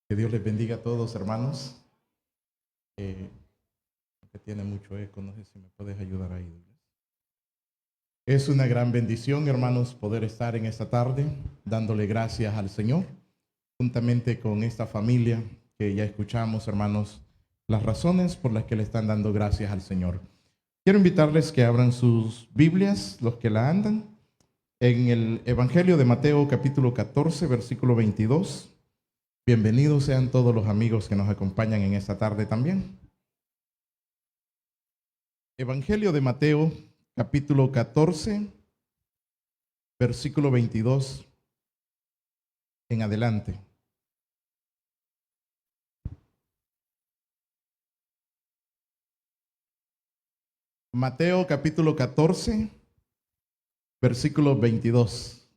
Que Dios les bendiga a todos, hermanos. Que tiene mucho eco, no sé si me puedes ayudar ahí. Es una gran bendición, hermanos, poder estar en esta tarde dándole gracias al Señor, juntamente con esta familia que ya escuchamos, hermanos, las razones por las que le están dando gracias al Señor. Quiero invitarles que abran sus Biblias, los que la andan, en el Evangelio de Mateo, capítulo 14, versículo 22. Bienvenidos sean todos los amigos que nos acompañan en esta tarde también. Evangelio de Mateo, capítulo 14, versículo 22 en adelante. Mateo, capítulo 14, versículo 22.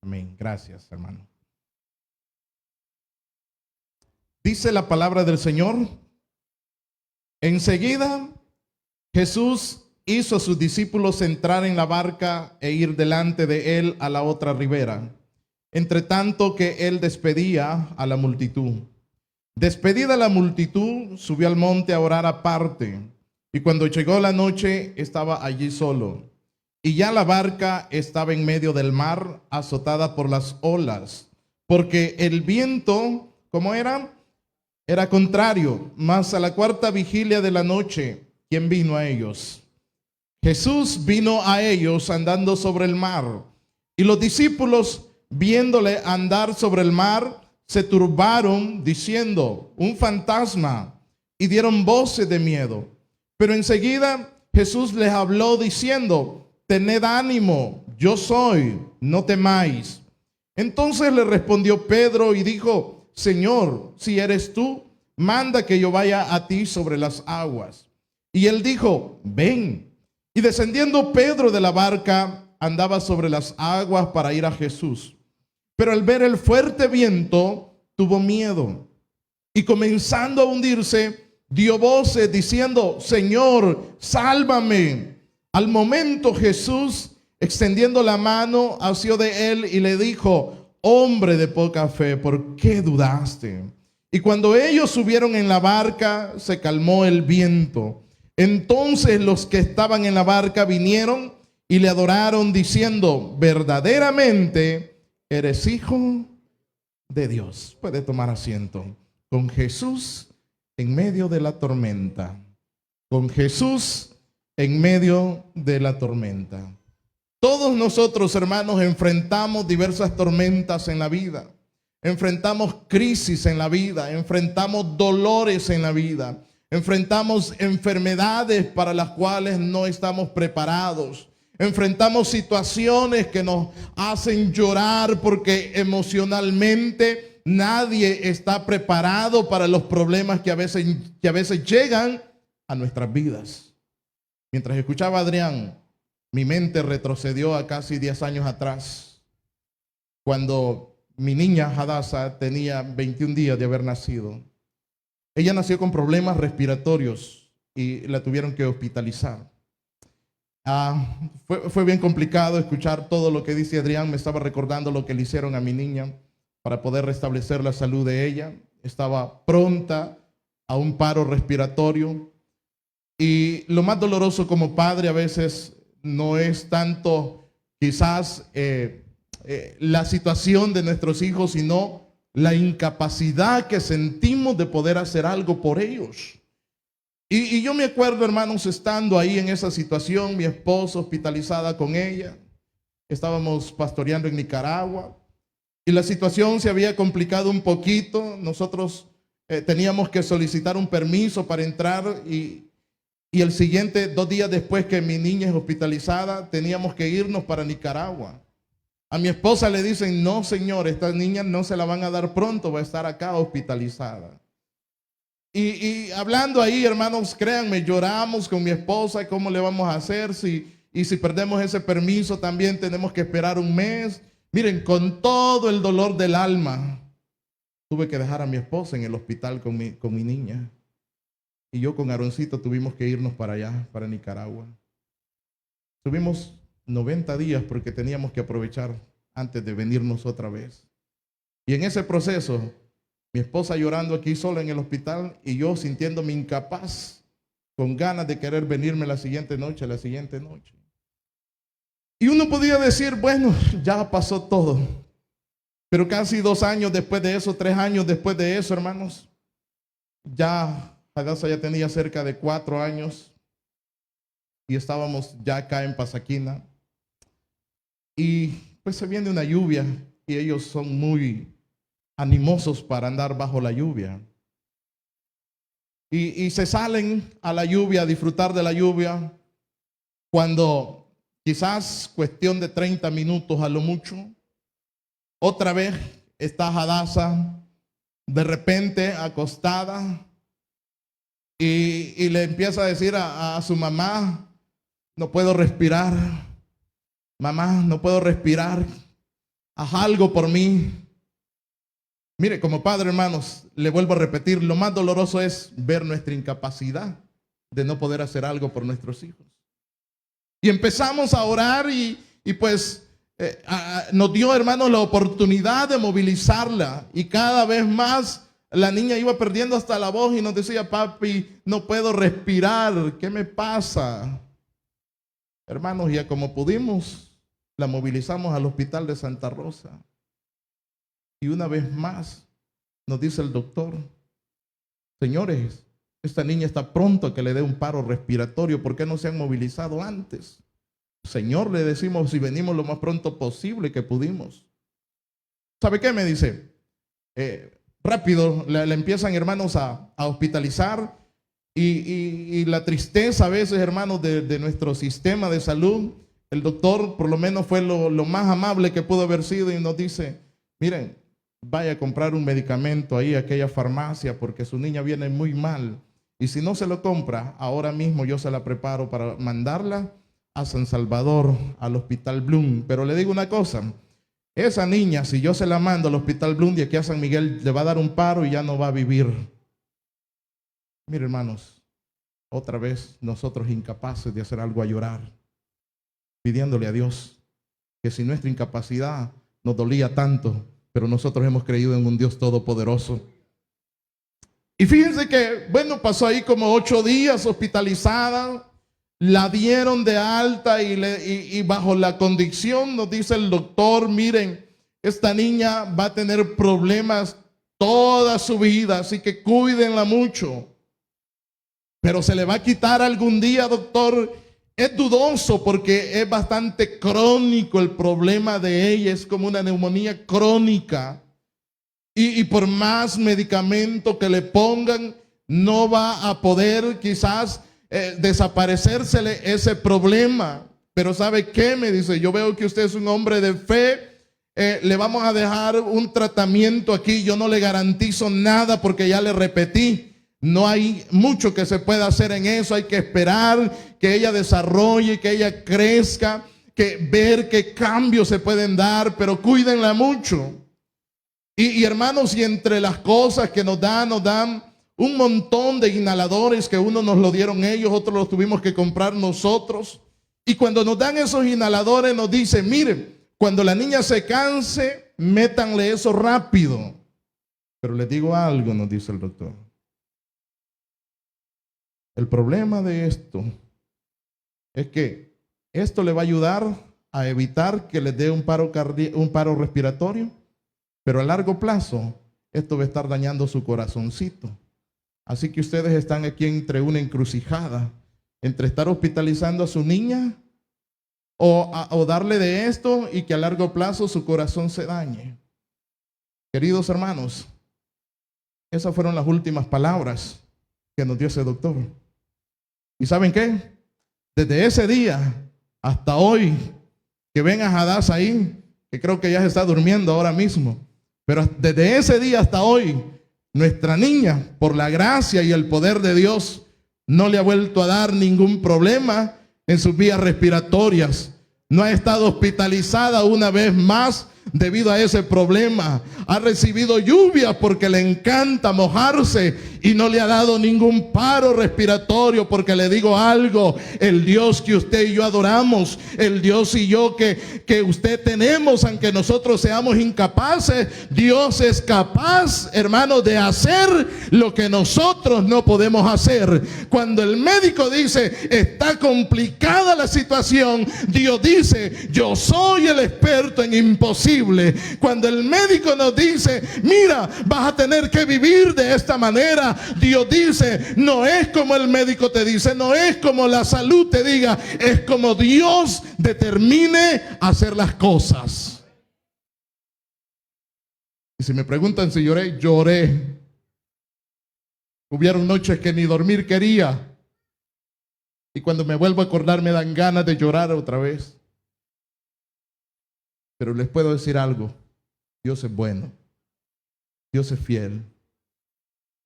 Amén. Gracias, hermano. Dice la palabra del Señor: enseguida Jesús hizo a sus discípulos entrar en la barca e ir delante de él a la otra ribera, entre tanto que él despedía a la multitud. Despedida la multitud, subió al monte a orar aparte, y cuando llegó la noche estaba allí solo. Y ya la barca estaba en medio del mar, azotada por las olas, porque el viento, ¿cómo era? Era contrario. Mas a la cuarta vigilia de la noche, ¿quién vino a ellos? Jesús vino a ellos andando sobre el mar. Y los discípulos, viéndole andar sobre el mar, se turbaron diciendo: un fantasma, y dieron voces de miedo. Pero enseguida Jesús les habló diciendo: tened ánimo, yo soy, no temáis. Entonces le respondió Pedro y dijo: Señor, si eres tú, manda que yo vaya a ti sobre las aguas. Y él dijo: ven. Y descendiendo Pedro de la barca, andaba sobre las aguas para ir a Jesús. Pero al ver el fuerte viento, tuvo miedo. Y comenzando a hundirse, dio voces diciendo: Señor, sálvame. Al momento Jesús, extendiendo la mano, asió de él y le dijo: hombre de poca fe, ¿por qué dudaste? Y cuando ellos subieron en la barca, se calmó el viento. Entonces los que estaban en la barca vinieron y le adoraron diciendo: verdaderamente eres hijo de Dios. Puede tomar asiento. Con Jesús en medio de la tormenta. Con Jesús en medio de la tormenta. Todos nosotros, hermanos, enfrentamos diversas tormentas en la vida. Enfrentamos crisis en la vida. Enfrentamos dolores en la vida. Enfrentamos enfermedades para las cuales no estamos preparados. Enfrentamos situaciones que nos hacen llorar porque emocionalmente nadie está preparado para los problemas que a veces llegan a nuestras vidas. Mientras escuchaba a Adrián, mi mente retrocedió a casi 10 años atrás, cuando mi niña Hadassah tenía 21 días de haber nacido. Ella nació con problemas respiratorios y la tuvieron que hospitalizar. Fue bien complicado escuchar todo lo que dice Adrián. Me estaba recordando lo que le hicieron a mi niña para poder restablecer la salud de ella. Estaba pronta a un paro respiratorio. Y lo más doloroso como padre a veces no es tanto quizás la situación de nuestros hijos, sino la incapacidad que sentimos de poder hacer algo por ellos. Y yo me acuerdo, hermanos, estando ahí en esa situación, mi esposa hospitalizada con ella. Estábamos pastoreando en Nicaragua y la situación se había complicado un poquito. Nosotros teníamos que solicitar un permiso para entrar y el siguiente, 2 días después que mi niña es hospitalizada, teníamos que irnos para Nicaragua. A mi esposa le dicen: no, señor, esta niña no se la van a dar pronto, va a estar acá hospitalizada. Y hablando ahí, hermanos, créanme, lloramos con mi esposa. ¿Cómo le vamos a hacer? Y si perdemos ese permiso, también tenemos que esperar un mes. Miren, con todo el dolor del alma, tuve que dejar a mi esposa en el hospital con mi niña. Y yo con Aaroncito tuvimos que irnos para allá, para Nicaragua. Tuvimos 90 días porque teníamos que aprovechar antes de venirnos otra vez. Y en ese proceso Mi esposa llorando aquí sola en el hospital y yo sintiéndome incapaz, con ganas de querer venirme la siguiente noche. Y uno podía decir, bueno, ya pasó todo. Pero casi 2 años después de eso, 3 años después de eso, hermanos, ya Hadassah ya tenía cerca de 4 años y estábamos ya acá en Pasaquina. Y pues se viene una lluvia y ellos son muy animosos para andar bajo la lluvia. Y se salen a la lluvia, a disfrutar de la lluvia, cuando quizás cuestión de 30 minutos a lo mucho, otra vez está Hadassah de repente acostada y le empieza a decir a su mamá, no puedo respirar, mamá, no puedo respirar, haz algo por mí. Mire, como padre, hermanos, le vuelvo a repetir, lo más doloroso es ver nuestra incapacidad de no poder hacer algo por nuestros hijos. Y empezamos a orar y pues nos dio, hermanos, la oportunidad de movilizarla. Y cada vez más la niña iba perdiendo hasta la voz y nos decía, papi, no puedo respirar, ¿qué me pasa? Hermanos, ya como pudimos, la movilizamos al hospital de Santa Rosa. Y una vez más nos dice el doctor, señores, esta niña está pronto a que le dé un paro respiratorio, ¿por qué no se han movilizado antes? Señor, le decimos, si venimos lo más pronto posible que pudimos. ¿Sabe qué? Me dice, rápido, le empiezan, hermanos, a hospitalizar y la tristeza a veces, hermanos, de nuestro sistema de salud. El doctor por lo menos fue lo más amable que pudo haber sido y nos dice, miren, vaya a comprar un medicamento ahí a aquella farmacia porque su niña viene muy mal. Y si no se lo compra, ahora mismo yo se la preparo para mandarla a San Salvador, al Hospital Bloom. Pero le digo una cosa, esa niña, si yo se la mando al Hospital Bloom de aquí a San Miguel, le va a dar un paro y ya no va a vivir. Mire, hermanos, otra vez nosotros incapaces de hacer algo a llorar, pidiéndole a Dios que si nuestra incapacidad nos dolía tanto, pero nosotros hemos creído en un Dios todopoderoso. Y fíjense que, bueno, pasó ahí como 8 días hospitalizada, la dieron de alta y bajo la condición, nos dice el doctor, miren, esta niña va a tener problemas toda su vida, así que cuídenla mucho. Pero se le va a quitar algún día, doctor. Es dudoso porque es bastante crónico el problema de ella, es como una neumonía crónica. Y por más medicamento que le pongan, no va a poder quizás desaparecérsele ese problema. Pero ¿sabe qué? Me dice, yo veo que usted es un hombre de fe, le vamos a dejar un tratamiento aquí, yo no le garantizo nada porque ya le repetí. No hay mucho que se pueda hacer en eso, hay que esperar que ella desarrolle, que ella crezca, que ver qué cambios se pueden dar, pero cuídenla mucho. Y hermanos, y entre las cosas que nos dan un montón de inhaladores que uno nos lo dieron ellos, otros los tuvimos que comprar nosotros. Y cuando nos dan esos inhaladores nos dicen, miren, cuando la niña se canse, métanle eso rápido. Pero les digo algo, nos dice el doctor. El problema de esto es que esto le va a ayudar a evitar que les dé un paro respiratorio, pero a largo plazo esto va a estar dañando su corazoncito. Así que ustedes están aquí entre una encrucijada, entre estar hospitalizando a su niña o darle de esto y que a largo plazo su corazón se dañe. Queridos hermanos, esas fueron las últimas palabras que nos dio ese doctor. ¿Y saben qué? Desde ese día hasta hoy, que ven a Hadassah ahí, que creo que ya se está durmiendo ahora mismo, pero desde ese día hasta hoy, nuestra niña, por la gracia y el poder de Dios, no le ha vuelto a dar ningún problema en sus vías respiratorias. No ha estado hospitalizada una vez más debido a ese problema. Ha recibido lluvia porque le encanta mojarse y no le ha dado ningún paro respiratorio, porque le digo algo, el Dios que usted y yo adoramos, el Dios y yo que usted tenemos, aunque nosotros seamos incapaces, Dios es capaz, hermano, de hacer lo que nosotros no podemos hacer. Cuando el médico dice, está complicada la situación, Dios dice, yo soy el experto en imposible. Cuando el médico nos dice, mira, vas a tener que vivir de esta manera, Dios dice, no es como el médico te dice, no es como la salud te diga, es como Dios determine hacer las cosas. Y si me preguntan si lloré, lloré. Hubieron noches que ni dormir quería, y cuando me vuelvo a acordar me dan ganas de llorar otra vez. Pero les puedo decir algo, Dios es bueno, Dios es fiel.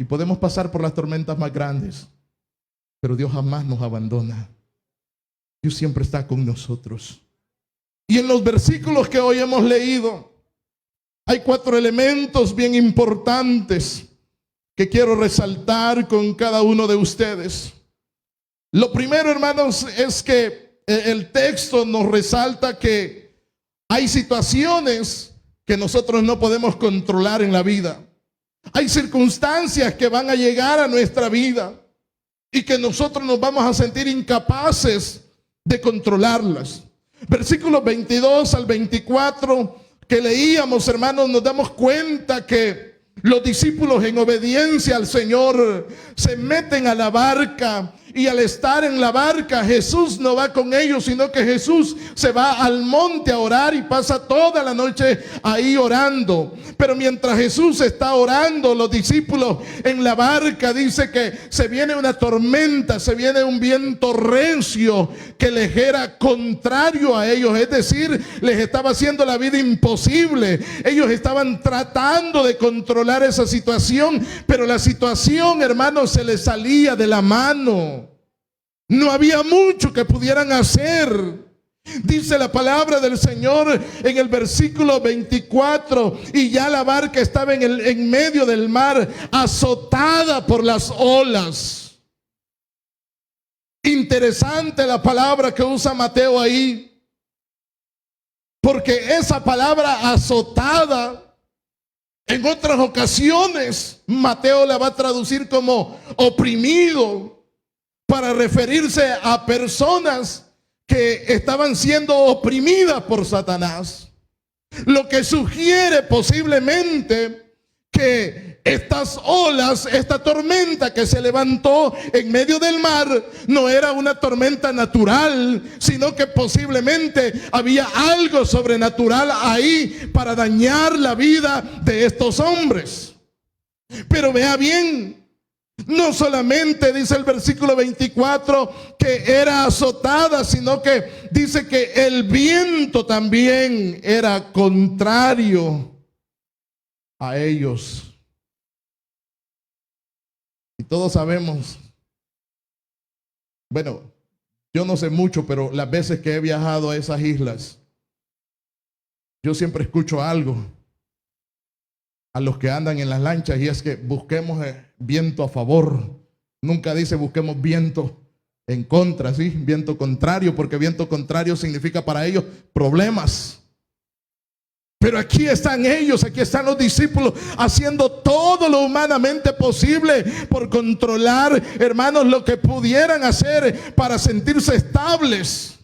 Y podemos pasar por las tormentas más grandes, pero Dios jamás nos abandona. Dios siempre está con nosotros. Y en los versículos que hoy hemos leído, hay 4 elementos bien importantes que quiero resaltar con cada uno de ustedes. Lo primero, hermanos, es que el texto nos resalta que hay situaciones que nosotros no podemos controlar en la vida. Hay circunstancias que van a llegar a nuestra vida y que nosotros nos vamos a sentir incapaces de controlarlas. Versículos 22 al 24 que leíamos, hermanos, nos damos cuenta que los discípulos, en obediencia al Señor, se meten a la barca. Y al estar en la barca, Jesús no va con ellos, sino que Jesús se va al monte a orar y pasa toda la noche ahí orando. Pero mientras Jesús está orando, los discípulos en la barca, dice que se viene una tormenta, se viene un viento recio que les era contrario a ellos. Es decir, les estaba haciendo la vida imposible. Ellos estaban tratando de controlar esa situación, pero la situación, hermanos, se les salía de la mano. No había mucho que pudieran hacer. Dice la palabra del Señor en el versículo 24, y ya la barca estaba en medio del mar, azotada por las olas. Interesante la palabra que usa Mateo ahí, porque esa palabra azotada, en otras ocasiones Mateo la va a traducir como oprimido, para referirse a personas que estaban siendo oprimidas por Satanás. Lo que sugiere posiblemente que estas olas, esta tormenta que se levantó en medio del mar, no era una tormenta natural, sino que posiblemente había algo sobrenatural ahí para dañar la vida de estos hombres. Pero vea bien, no solamente dice el versículo 24 que era azotada, sino que dice que el viento también era contrario a ellos. Y todos sabemos, bueno, yo no sé mucho, pero las veces que he viajado a esas islas, yo siempre escucho algo a los que andan en las lanchas, y es que busquemos viento a favor. Nunca dice busquemos viento en contra, ¿sí? Viento contrario, porque viento contrario significa para ellos problemas. Pero aquí están ellos, aquí están los discípulos haciendo todo lo humanamente posible por controlar, hermanos, lo que pudieran hacer para sentirse estables.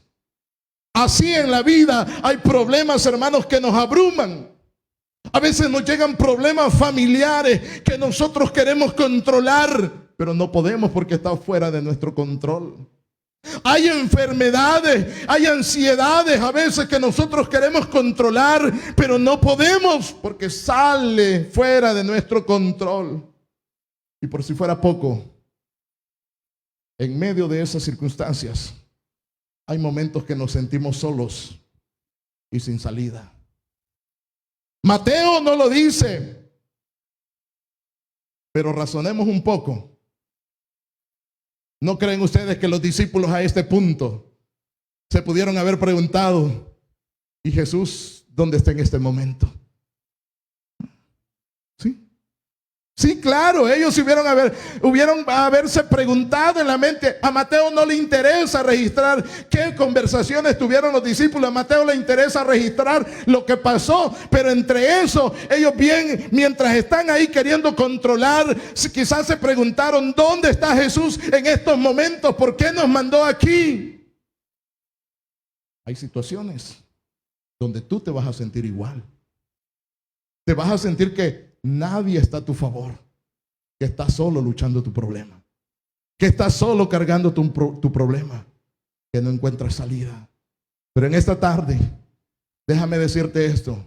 Así en la vida hay problemas, hermanos, que nos abruman. A veces nos llegan problemas familiares que nosotros queremos controlar, pero no podemos porque está fuera de nuestro control. Hay enfermedades, hay ansiedades a veces que nosotros queremos controlar, pero no podemos porque sale fuera de nuestro control. Y por si fuera poco, en medio de esas circunstancias, hay momentos que nos sentimos solos y sin salida. Mateo no lo dice, pero razonemos un poco. ¿No creen ustedes que los discípulos a este punto se pudieron haber preguntado, ¿y Jesús dónde está en este momento? ¿Sí? Sí, claro, ellos hubieron haberse preguntado en la mente. A Mateo no le interesa registrar qué conversaciones tuvieron los discípulos. A Mateo le interesa registrar lo que pasó. Pero entre eso, ellos bien, mientras están ahí queriendo controlar, quizás se preguntaron: ¿dónde está Jesús en estos momentos? ¿Por qué nos mandó aquí? Hay situaciones donde tú te vas a sentir igual. Te vas a sentir que nadie está a tu favor, que estás solo luchando tu problema, que estás solo cargando tu problema, que no encuentras salida. Pero en esta tarde, déjame decirte esto: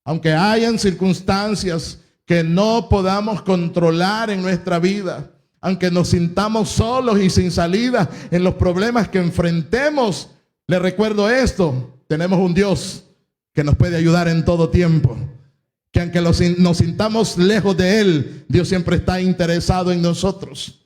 aunque hayan circunstancias que no podamos controlar en nuestra vida, aunque nos sintamos solos y sin salida en los problemas que enfrentemos, le recuerdo esto: tenemos un Dios que nos puede ayudar en todo tiempo. Que aunque nos sintamos lejos de Él, Dios siempre está interesado en nosotros.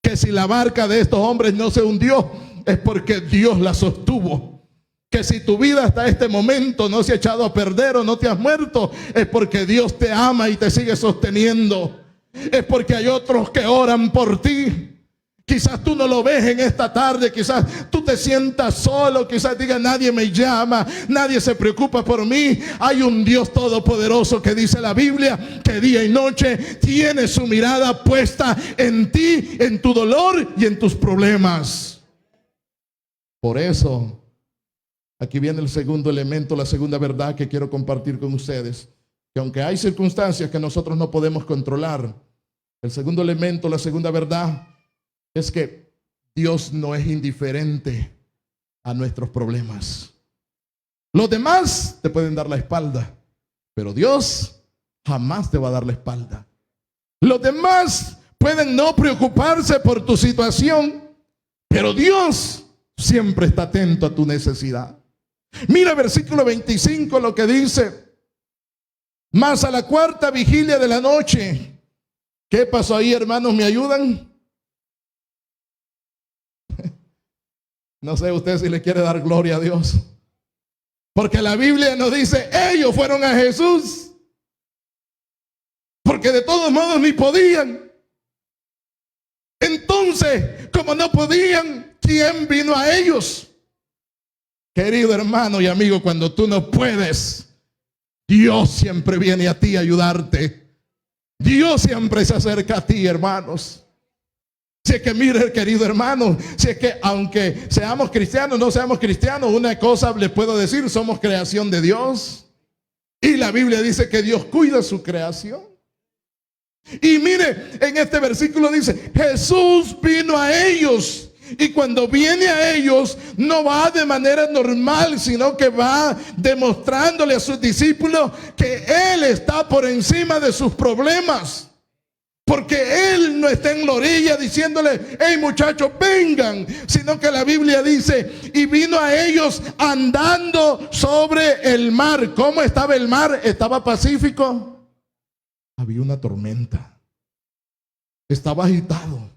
Que si la barca de estos hombres no se hundió, es porque Dios la sostuvo. Que si tu vida hasta este momento no se ha echado a perder o no te has muerto, es porque Dios te ama y te sigue sosteniendo. Es porque hay otros que oran por ti. Quizás tú no lo ves en esta tarde, quizás tú te sientas solo, quizás digas: nadie me llama, nadie se preocupa por mí. Hay un Dios todopoderoso que dice la Biblia que día y noche tiene su mirada puesta en ti, en tu dolor y en tus problemas. Por eso, aquí viene el segundo elemento, la segunda verdad que quiero compartir con ustedes. Que aunque hay circunstancias que nosotros no podemos controlar, el segundo elemento, la segunda verdad, es que Dios no es indiferente a nuestros problemas. Los demás te pueden dar la espalda, pero Dios jamás te va a dar la espalda. Los demás pueden no preocuparse por tu situación, pero Dios siempre está atento a tu necesidad. Mira versículo 25 lo que dice: mas a la cuarta vigilia de la noche. ¿Qué pasó ahí, hermanos? ¿Me ayudan? No sé usted si le quiere dar gloria a Dios, porque la Biblia nos dice: ellos fueron a Jesús, porque de todos modos ni podían. Entonces, como no podían, ¿quién vino a ellos? Querido hermano y amigo, cuando tú no puedes, Dios siempre viene a ti a ayudarte. Dios siempre se acerca a ti, hermanos. Si es que, mire, querido hermano, si es que aunque seamos cristianos, no seamos cristianos, una cosa les puedo decir: somos creación de Dios. Y la Biblia dice que Dios cuida su creación. Y mire, en este versículo dice: Jesús vino a ellos. Y cuando viene a ellos, no va de manera normal, sino que va demostrándole a sus discípulos que Él está por encima de sus problemas. Porque Él no está en la orilla diciéndole: hey muchachos, vengan. Sino que la Biblia dice: y vino a ellos andando sobre el mar. ¿Cómo estaba el mar? ¿Estaba pacífico? Había una tormenta. Estaba agitado.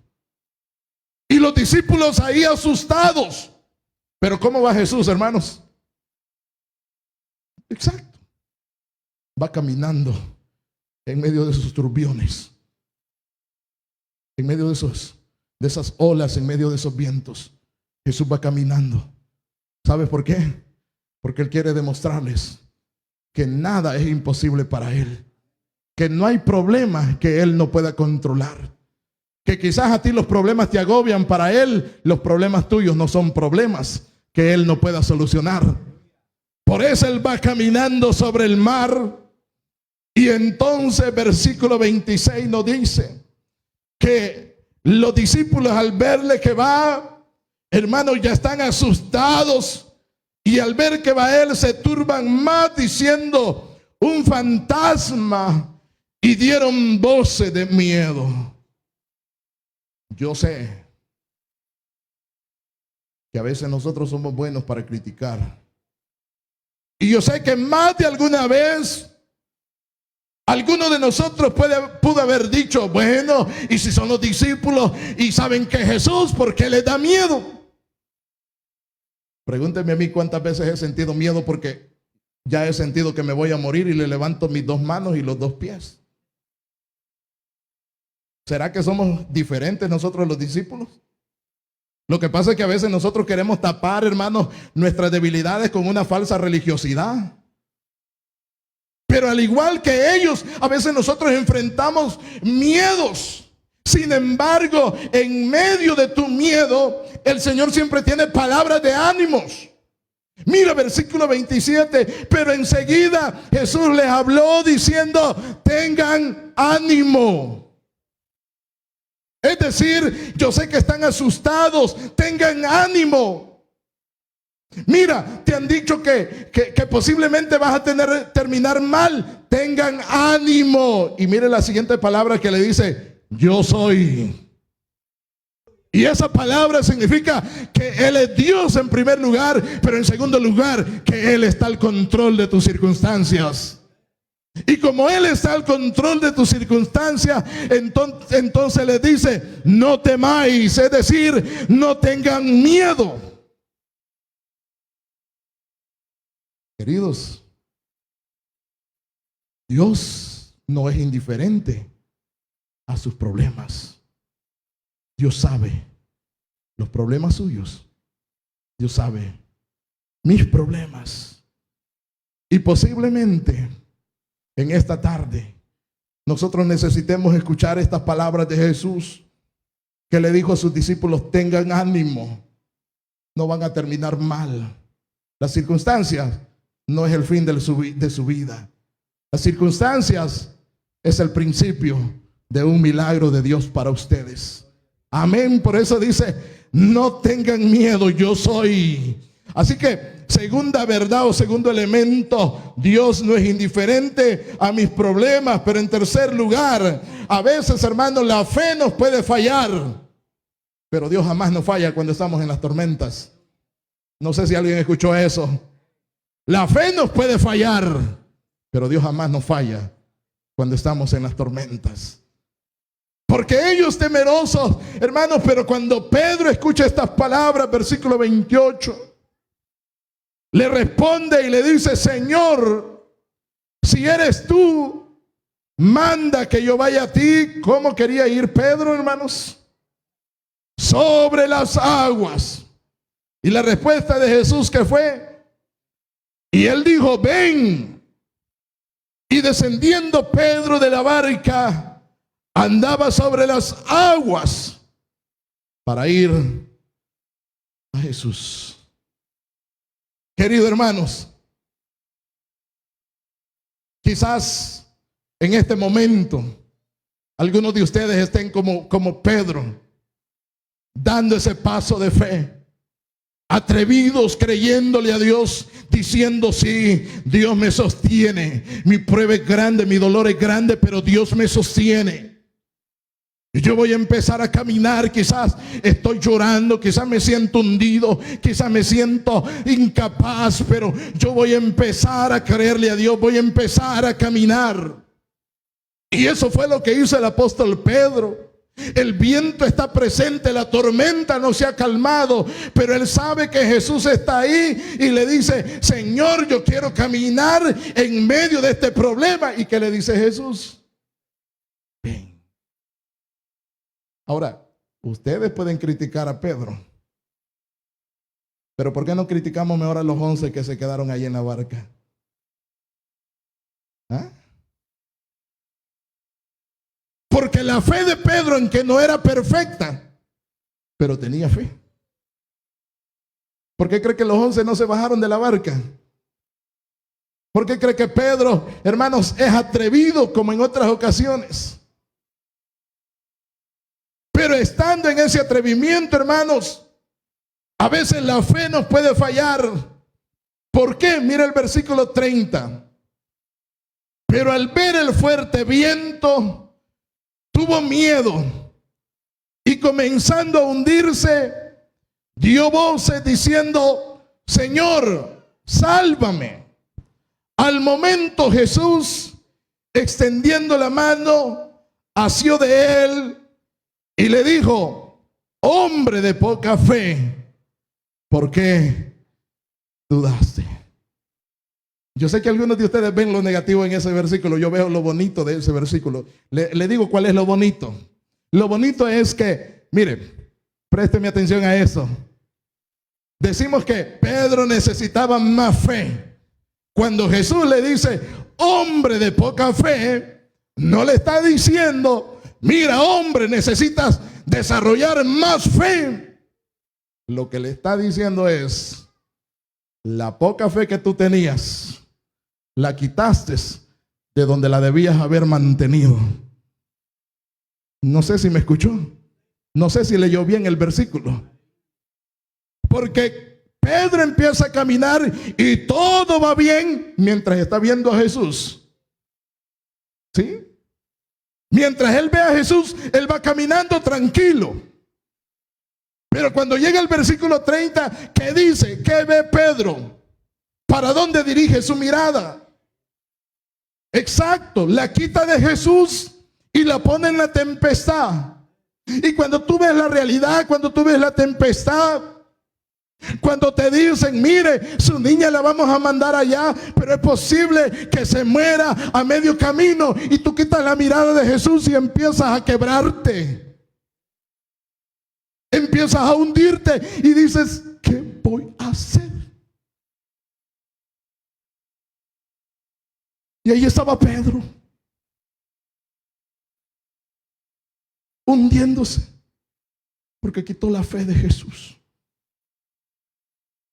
Y los discípulos ahí asustados. Pero ¿cómo va Jesús, hermanos? Exacto. Va caminando en medio de sus turbiones. En medio de esas olas, en medio de esos vientos, Jesús va caminando. ¿Sabes por qué? Porque Él quiere demostrarles que nada es imposible para Él, que no hay problema que Él no pueda controlar, que quizás a ti los problemas te agobian. Para Él los problemas tuyos no son problemas que Él no pueda solucionar. Por eso Él va caminando sobre el mar. Y entonces versículo 26 nos dice que los discípulos, al verle que va, hermanos, ya están asustados, y al ver que va Él se turban más diciendo: un fantasma, y dieron voces de miedo. Yo sé que a veces nosotros somos buenos para criticar, y yo sé que más de alguna vez alguno de nosotros pudo haber dicho: bueno, y si son los discípulos y saben que Jesús, ¿por qué les da miedo? Pregúnteme a mí cuántas veces he sentido miedo porque ya he sentido que me voy a morir y le levanto mis dos manos y los dos pies. ¿Será que somos diferentes nosotros los discípulos? Lo que pasa es que a veces nosotros queremos tapar, hermanos, nuestras debilidades con una falsa religiosidad. Pero al igual que ellos, a veces nosotros enfrentamos miedos. Sin embargo, en medio de tu miedo, el Señor siempre tiene palabras de ánimos. Mira versículo 27, pero enseguida Jesús les habló diciendo, tengan ánimo. Es decir, yo sé que están asustados, tengan ánimo. Mira, te han dicho que posiblemente vas a terminar mal, tengan ánimo. Y mire la siguiente palabra que le dice, yo soy. Y esa palabra significa que Él es Dios en primer lugar, pero en segundo lugar, que Él está al control de tus circunstancias. Y como Él está al control de tus circunstancias, entonces les dice, no temáis, es decir, no tengan miedo. Queridos, Dios no es indiferente a sus problemas. Dios sabe los problemas suyos. Dios sabe mis problemas. Y posiblemente en esta tarde nosotros necesitemos escuchar estas palabras de Jesús, que le dijo a sus discípulos, tengan ánimo, no van a terminar mal. Las circunstancias no es el fin de su vida. Las circunstancias es el principio de un milagro de Dios para ustedes. Amén. Por eso dice, no tengan miedo, yo soy. Así que, segunda verdad o segundo elemento, Dios no es indiferente a mis problemas. Pero en tercer lugar, a veces, hermanos, la fe nos puede fallar, pero Dios jamás nos falla cuando estamos en las tormentas. No sé si alguien escuchó eso. La fe nos puede fallar, pero Dios jamás nos falla cuando estamos en las tormentas. Porque ellos temerosos, hermanos, pero cuando Pedro escucha estas palabras, versículo 28, le responde y le dice, Señor, si eres tú, manda que yo vaya a ti. ¿Cómo quería ir Pedro, hermanos? Sobre las aguas. Y la respuesta de Jesús, ¿qué fue? Y él dijo, ven. Y descendiendo Pedro de la barca, andaba sobre las aguas para ir a Jesús. Queridos hermanos, quizás en este momento algunos de ustedes estén como Pedro, dando ese paso de fe, atrevidos, creyéndole a Dios, diciendo, sí, Dios me sostiene. Mi prueba es grande, mi dolor es grande, pero Dios me sostiene. Y yo voy a empezar a caminar. Quizás estoy llorando, quizás me siento hundido, quizás me siento incapaz, pero yo voy a empezar a creerle a Dios, voy a empezar a caminar. Y eso fue lo que hizo el apóstol Pedro. El viento está presente, la tormenta no se ha calmado, pero él sabe que Jesús está ahí y le dice, Señor, yo quiero caminar en medio de este problema. ¿Y qué le dice Jesús? Ven. Ahora, ustedes pueden criticar a Pedro, pero ¿por qué no criticamos mejor a los 11 que se quedaron ahí en la barca? ¿Ah? Porque la fe de Pedro, en que no era perfecta, pero tenía fe. ¿Por qué cree que los 11 no se bajaron de la barca? ¿Por qué cree que Pedro, hermanos, es atrevido como en otras ocasiones? Pero estando en ese atrevimiento, hermanos, a veces la fe nos puede fallar. ¿Por qué? Mira el versículo 30. Pero al ver el fuerte viento, tuvo miedo y comenzando a hundirse, dio voces diciendo, Señor, sálvame. Al momento Jesús, extendiendo la mano, asió de él y le dijo, hombre de poca fe, ¿por qué dudaste? Yo sé que algunos de ustedes ven lo negativo en ese versículo. Yo veo lo bonito de ese versículo. Le digo cuál es lo bonito. Lo bonito es que, mire, présteme atención a eso. Decimos que Pedro necesitaba más fe. Cuando Jesús le dice, hombre de poca fe, no le está diciendo, mira, hombre, necesitas desarrollar más fe. Lo que le está diciendo es, la poca fe que tú tenías, la quitaste de donde la debías haber mantenido. No sé si me escuchó. No sé si leyó bien el versículo. Porque Pedro empieza a caminar y todo va bien mientras está viendo a Jesús. ¿Sí? Mientras él ve a Jesús, él va caminando tranquilo. Pero cuando llega el versículo 30, ¿qué dice? ¿Qué ve Pedro? ¿Para dónde dirige su mirada? Exacto, la quita de Jesús y la pone en la tempestad. Y cuando tú ves la realidad, cuando tú ves la tempestad, cuando te dicen, mire, su niña la vamos a mandar allá, pero es posible que se muera a medio camino, y tú quitas la mirada de Jesús y empiezas a quebrarte, empiezas a hundirte y dices, ¿qué voy a hacer? Y ahí estaba Pedro, hundiéndose, porque quitó la fe de Jesús.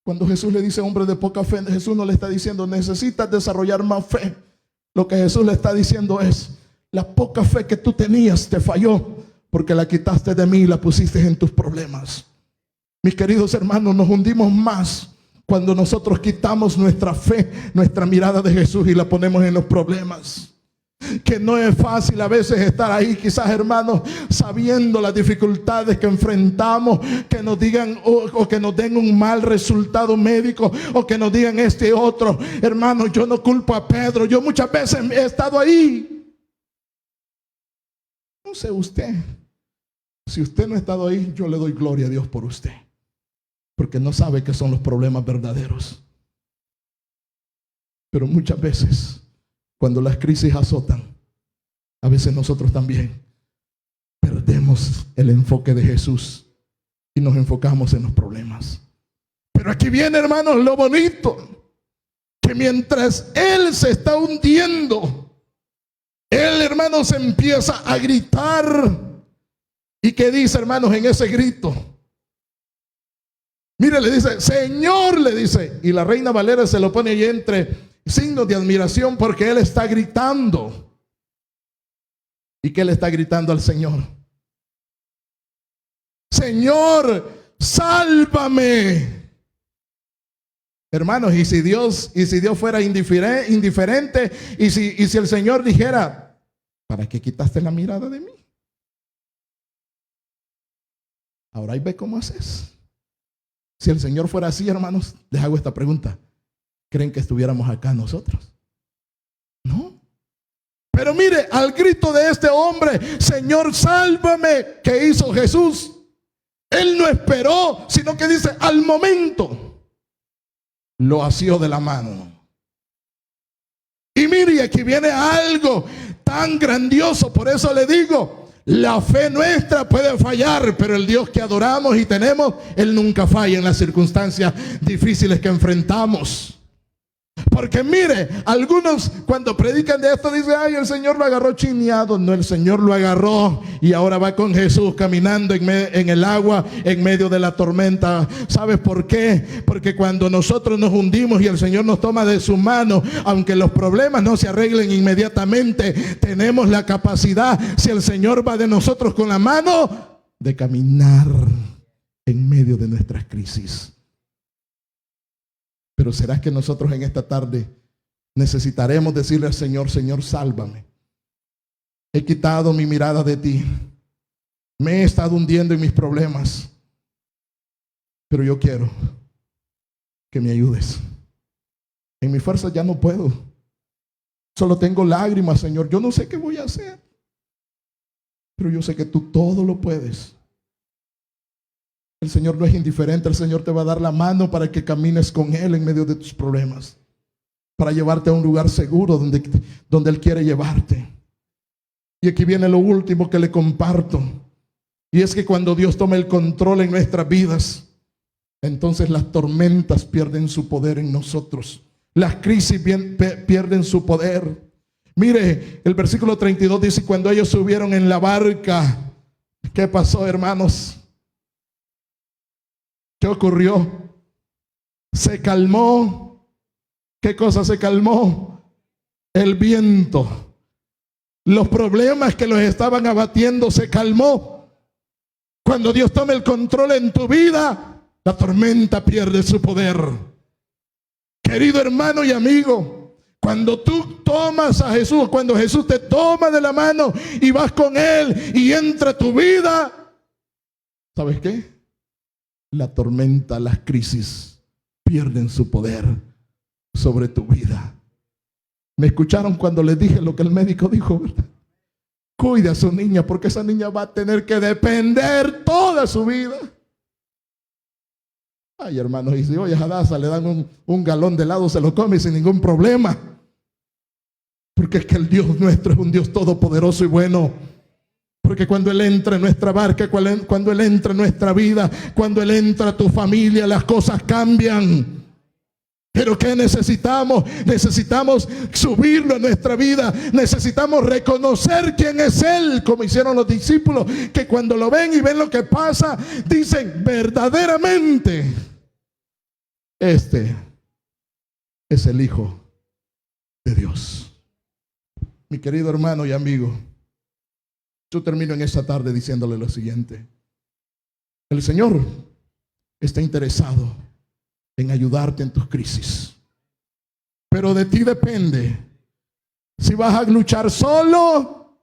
Cuando Jesús le dice hombre de poca fe, Jesús no le está diciendo necesitas desarrollar más fe. Lo que Jesús le está diciendo es, la poca fe que tú tenías te falló, porque la quitaste de mí y la pusiste en tus problemas. Mis queridos hermanos, nos hundimos más cuando nosotros quitamos nuestra fe, nuestra mirada de Jesús, y la ponemos en los problemas. Que no es fácil a veces estar ahí, quizás, hermanos, sabiendo las dificultades que enfrentamos, que nos digan o que nos den un mal resultado médico, o que nos digan este y otro. Hermanos, yo no culpo a Pedro, yo muchas veces he estado ahí. No sé usted, si usted no ha estado ahí, yo le doy gloria a Dios por usted, porque no sabe qué son los problemas verdaderos. Pero muchas veces, cuando las crisis azotan, a veces nosotros también perdemos el enfoque de Jesús y nos enfocamos en los problemas. Pero aquí viene, hermanos, lo bonito, que mientras él se está hundiendo, él, hermanos, empieza a gritar. ¿Y qué dice, hermanos, en ese grito? Mire, le dice, Señor, le dice, y la Reina Valera se lo pone ahí entre signos de admiración, porque él está gritando. ¿Y qué le está gritando al Señor? Señor, sálvame. Hermanos, y si Dios fuera indiferente, y si el Señor dijera, ¿para qué quitaste la mirada de mí? Ahora ahí ve cómo haces. Si el Señor fuera así, hermanos, les hago esta pregunta: ¿creen que estuviéramos acá nosotros? No. Pero mire, al grito de este hombre, Señor, sálvame, ¿qué hizo Jesús? Él no esperó, sino que dice, al momento lo asió de la mano. Y mire, aquí viene algo tan grandioso. Por eso le digo, la fe nuestra puede fallar, pero el Dios que adoramos y tenemos, Él nunca falla en las circunstancias difíciles que enfrentamos. Porque mire, algunos cuando predican de esto dicen, ay, el Señor lo agarró chineado. No, el Señor lo agarró y ahora va con Jesús caminando en el agua, en medio de la tormenta. ¿Sabes por qué? Porque cuando nosotros nos hundimos y el Señor nos toma de su mano, aunque los problemas no se arreglen inmediatamente, tenemos la capacidad, si el Señor va de nosotros con la mano, de caminar en medio de nuestras crisis. Pero ¿será que nosotros en esta tarde necesitaremos decirle al Señor, Señor, sálvame? He quitado mi mirada de ti. Me he estado hundiendo en mis problemas. Pero yo quiero que me ayudes. En mi fuerza ya no puedo. Solo tengo lágrimas, Señor. Yo no sé qué voy a hacer. Pero yo sé que tú todo lo puedes. El Señor no es indiferente, el Señor te va a dar la mano para que camines con Él en medio de tus problemas, para llevarte a un lugar seguro donde Él quiere llevarte. Y aquí viene lo último que le comparto. Y es que cuando Dios toma el control en nuestras vidas, entonces las tormentas pierden su poder en nosotros. Las crisis pierden su poder. Mire, el versículo 32 dice: cuando ellos subieron en la barca, ¿qué pasó, hermanos? ¿Qué ocurrió? Se calmó. ¿Qué cosa se calmó? El viento. Los problemas que los estaban abatiendo se calmó. Cuando Dios toma el control en tu vida, la tormenta pierde su poder. Querido hermano y amigo, cuando tú tomas a Jesús, cuando Jesús te toma de la mano y vas con Él y entra a tu vida, ¿sabes qué? La tormenta, las crisis pierden su poder sobre tu vida. ¿Me escucharon cuando les dije lo que el médico dijo, verdad? Cuide a su niña, porque esa niña va a tener que depender toda su vida. Ay, hermanos, y si hoy a Hadassah le dan un galón de helado, se lo come sin ningún problema. Porque es que el Dios nuestro es un Dios todopoderoso y bueno. Porque cuando Él entra en nuestra barca, cuando Él entra en nuestra vida, cuando Él entra a tu familia, las cosas cambian. Pero ¿qué necesitamos? Necesitamos subirlo a nuestra vida. Necesitamos reconocer quién es Él, como hicieron los discípulos, que cuando lo ven y ven lo que pasa, dicen: verdaderamente, este es el Hijo de Dios. Mi querido hermano y amigo, yo termino en esta tarde diciéndole lo siguiente: el Señor está interesado en ayudarte en tus crisis, pero de ti depende si vas a luchar solo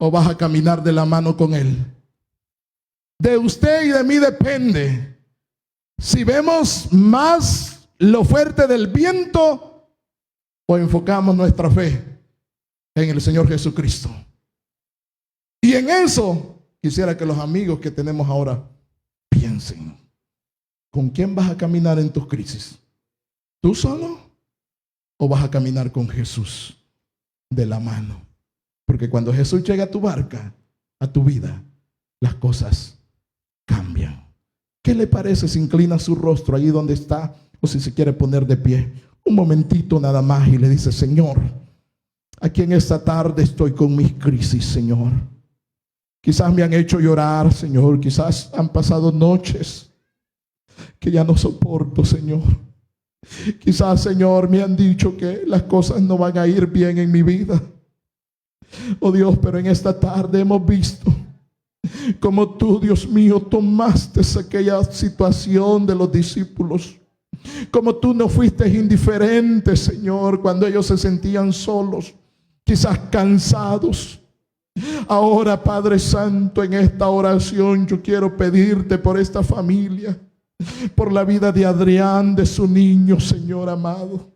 o vas a caminar de la mano con Él. De usted y de mí depende si vemos más lo fuerte del viento o enfocamos nuestra fe en el Señor Jesucristo. Y en eso quisiera que los amigos que tenemos ahora piensen: ¿con quién vas a caminar en tus crisis? ¿Tú solo o vas a caminar con Jesús de la mano? Porque cuando Jesús llega a tu barca, a tu vida, las cosas cambian. ¿Qué le parece si inclina su rostro allí donde está, o si se quiere poner de pie un momentito nada más y le dice: Señor, aquí en esta tarde estoy con mis crisis, Señor. Quizás me han hecho llorar, Señor. Quizás han pasado noches que ya no soporto, Señor. Quizás, Señor, me han dicho que las cosas no van a ir bien en mi vida. Oh Dios, pero en esta tarde hemos visto como tú, Dios mío, tomaste aquella situación de los discípulos. Como tú no fuiste indiferente, Señor, cuando ellos se sentían solos, quizás cansados. Ahora, Padre Santo, en esta oración yo quiero pedirte por esta familia, por la vida de Adrián, de su niño, Señor amado.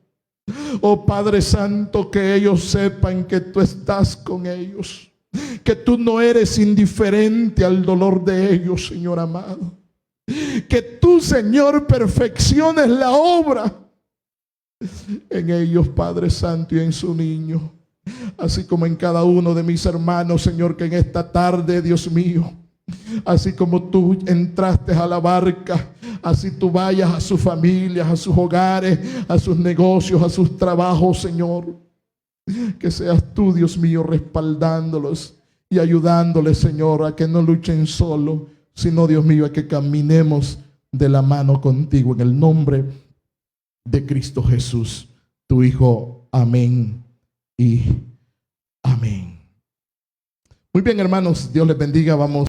Oh Padre Santo, que ellos sepan que tú estás con ellos, que tú no eres indiferente al dolor de ellos, Señor amado. Que tú, Señor, perfecciones la obra en ellos, Padre Santo, y en su niño, así como en cada uno de mis hermanos, Señor, que en esta tarde, Dios mío, así como tú entraste a la barca, así tú vayas a sus familias, a sus hogares, a sus negocios, a sus trabajos, Señor. Que seas tú, Dios mío, respaldándolos y ayudándoles, Señor, a que no luchen solo, sino, Dios mío, a que caminemos de la mano contigo, en el nombre de Cristo Jesús, tu Hijo. Amén y amén. Muy bien, hermanos, Dios les bendiga. Vamos